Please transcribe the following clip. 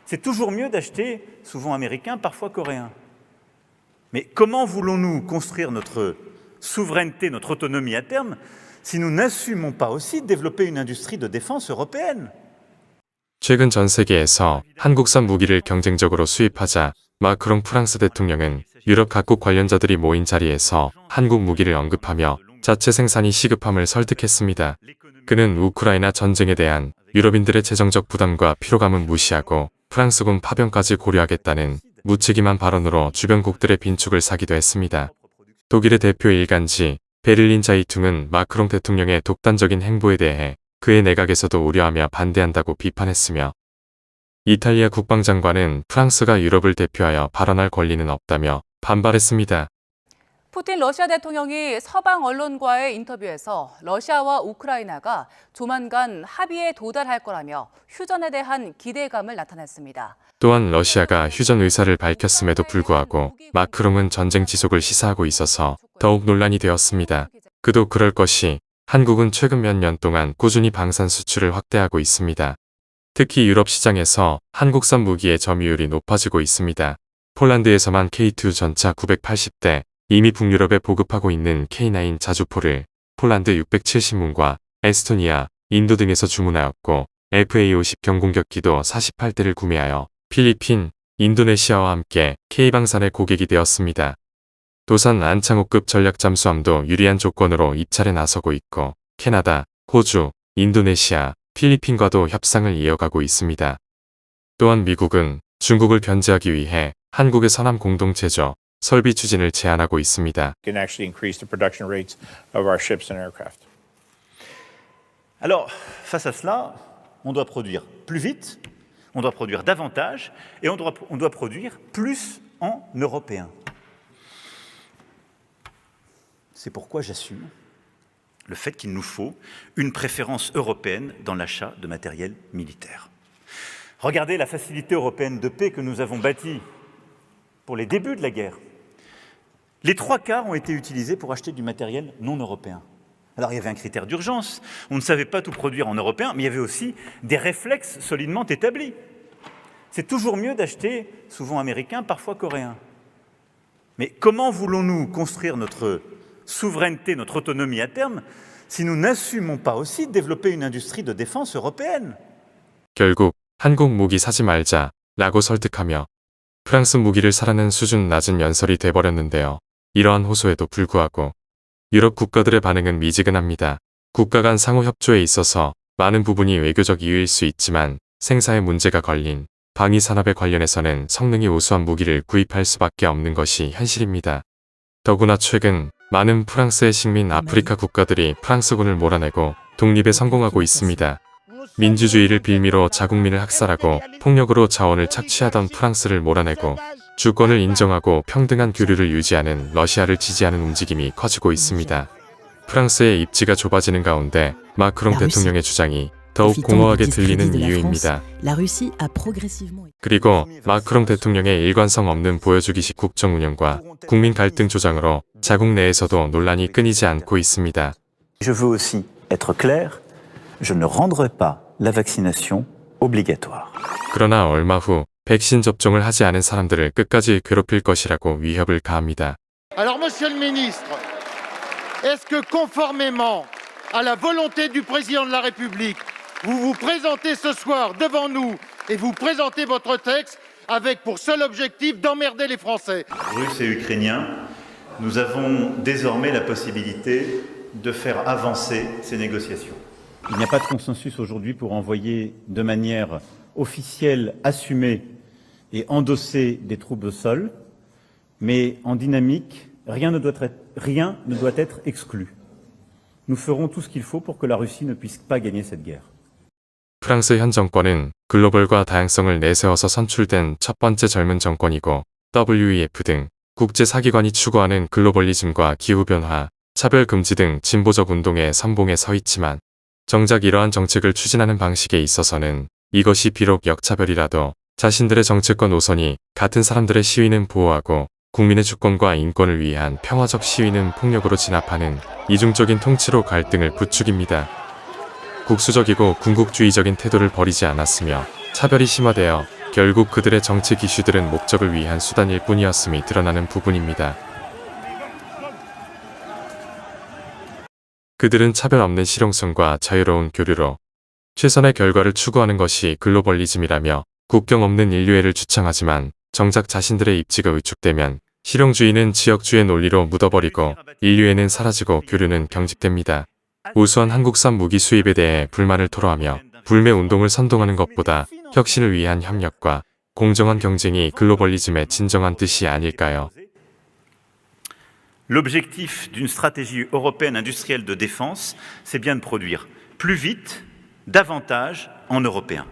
C'est toujours mieux d'acheter, souvent américain, parfois coréen. Mais comment voulons-nous construire notre souveraineté, notre autonomie à terme, si nous n'assumons pas aussi de développer une industrie de défense européenne? 최근 전 세계에서 한국산 무기를 경쟁적으로 수입하자 마크롱 프랑스 대통령은 유럽 각국 관련자들이 모인 자리에서 한국 무기를 언급하며 자체 생산이 시급함을 설득했습니다. 그는 우크라이나 전쟁에 대한 유럽인들의 재정적 부담과 피로감은 무시하고 프랑스군 파병까지 고려하겠다는 무책임한 발언으로 주변국들의 빈축을 사기도 했습니다. 독일의 대표 일간지 베를린 자이퉁은 마크롱 대통령의 독단적인 행보에 대해 그의 내각에서도 우려하며 반대한다고 비판했으며 이탈리아 국방장관은 프랑스가 유럽을 대표하여 발언할 권리는 없다며 반발했습니다. 푸틴 러시아 대통령이 서방 언론과의 인터뷰에서 러시아와 우크라이나가 조만간 합의에 도달할 거라며 휴전에 대한 기대감을 나타냈습니다. 또한 러시아가 휴전 의사를 밝혔음에도 불구하고 마크롱은 전쟁 지속을 시사하고 있어서 더욱 논란이 되었습니다. 그도 그럴 것이 한국은 최근 몇 년 동안 꾸준히 방산 수출을 확대하고 있습니다. 특히 유럽 시장에서 한국산 무기의 점유율이 높아지고 있습니다. 폴란드에서만 K2 전차 980대, 이미 북유럽에 보급하고 있는 K9 자주포를 폴란드 670문과 에스토니아, 인도 등에서 주문하였고 FA-50 경공격기도 48대를 구매하여 필리핀, 인도네시아와 함께 K방산의 고객이 되었습니다. 도산 안창호급 전략 잠수함도 유리한 조건으로 입찰에 나서고 있고 캐나다, 호주, 인도네시아, 필리핀과도 협상을 이어가고 있습니다. 또한 미국은 중국을 견제하기 위해 한국의 서남 공동 제조, 설비 추진을 제안하고 있습니다. Alors, face à cela, on doit produire plus vite, on doit produire davantage et on doit produire plus en européen. C'est pourquoi j'assume le fait qu'il nous faut une préférence européenne dans l'achat de matériel militaire. Regardez la facilité européenne de paix que nous avons bâtie pour les débuts de la guerre. Les 3/4 ont été utilisés pour acheter du matériel non européen. Alors il y avait un critère d'urgence, on ne savait pas tout produire en européen, mais il y avait aussi des réflexes solidement établis. C'est toujours mieux d'acheter, souvent américain, parfois coréen. Mais comment voulons-nous construire notre souveraineté, notre autonomie à terme, si nous n'assumons pas aussi de développer une industrie de défense européenne? 결국 한국 무기 사지 말자라고 설득하며 프랑스 무기를 사라는 수준 낮은 연설이 돼버렸는데요. 이러한 호소에도 불구하고 유럽 국가들의 반응은 미지근합니다. 국가 간 상호 협조에 있어서 많은 부분이 외교적 이유일 수 있지만 생사에 문제가 걸린 방위 산업에 관련해서는 성능이 우수한 무기를 구입할 수밖에 없는 것이 현실입니다. 더구나 최근 많은 프랑스의 식민 아프리카 국가들이 프랑스군을 몰아내고 독립에 성공하고 있습니다. 민주주의를 빌미로 자국민을 학살하고 폭력으로 자원을 착취하던 프랑스를 몰아내고 주권을 인정하고 평등한 교류를 유지하는 러시아를 지지하는 움직임이 커지고 있습니다. 프랑스의 입지가 좁아지는 가운데 마크롱 대통령의 주장이 더욱 공허하게 들리는 이유입니다. 그리고 마크롱 대통령의 일관성 없는 보여주기식 국정 운영과 국민 갈등 조장으로 자국 내에서도 논란이 끊이지 않고 있습니다. Je veux aussi être clair, je ne rendrai pas la vaccination obligatoire. 그러나 얼마 후 백신 접종을 하지 않은 사람들을 끝까지 괴롭힐 것이라고 위협을 가합니다. Alors, Monsieur le Ministre, est-ce que conformément à la volonté du Président de la République, vous vous présentez ce soir devant nous et vous présentez votre texte avec pour seul objectif d'emmerder les Français? Russes et Ukrainiens, nous avons désormais la possibilité de faire avancer ces négociations. Il n'y a pas de consensus aujourd'hui pour envoyer de manière officielle, assumée et endosser des troupes au sol, mais en dynamique, rien ne doit être exclu. Nous ferons tout ce qu'il faut pour que la Russie ne puisse pas gagner cette guerre. 프랑스 현 정권은 글로벌과 다양성을 내세워서 선출된 첫 번째 젊은 정권이고 WEF 등 국제사기관이 추구하는 글로벌리즘과 기후변화, 차별금지 등 진보적 운동의 선봉에 서 있지만 정작 이러한 정책을 추진하는 방식에 있어서는 이것이 비록 역차별이라도 자신들의 정치권 노선이 같은 사람들의 시위는 보호하고 국민의 주권과 인권을 위한 평화적 시위는 폭력으로 진압하는 이중적인 통치로 갈등을 부추깁니다. 국수적이고 군국주의적인 태도를 버리지 않았으며 차별이 심화되어 결국 그들의 정책 이슈들은 목적을 위한 수단일 뿐이었음이 드러나는 부분입니다. 그들은 차별 없는 실용성과 자유로운 교류로 최선의 결과를 추구하는 것이 글로벌리즘이라며 국경 없는 인류애를 주창하지만 정작 자신들의 입지가 위축되면 실용주의는 지역주의 논리로 묻어버리고 인류애는 사라지고 교류는 경직됩니다. 우수한 한국산 무기 수입에 대해 불만을 토로하며 불매 운동을 선동하는 것보다 혁신을 위한 협력과 공정한 경쟁이 글로벌리즘의 진정한 뜻이 아닐까요? L'objectif d'une stratégie européenne industrielle de défense, c'est bien de produire plus vite, davantage en européen.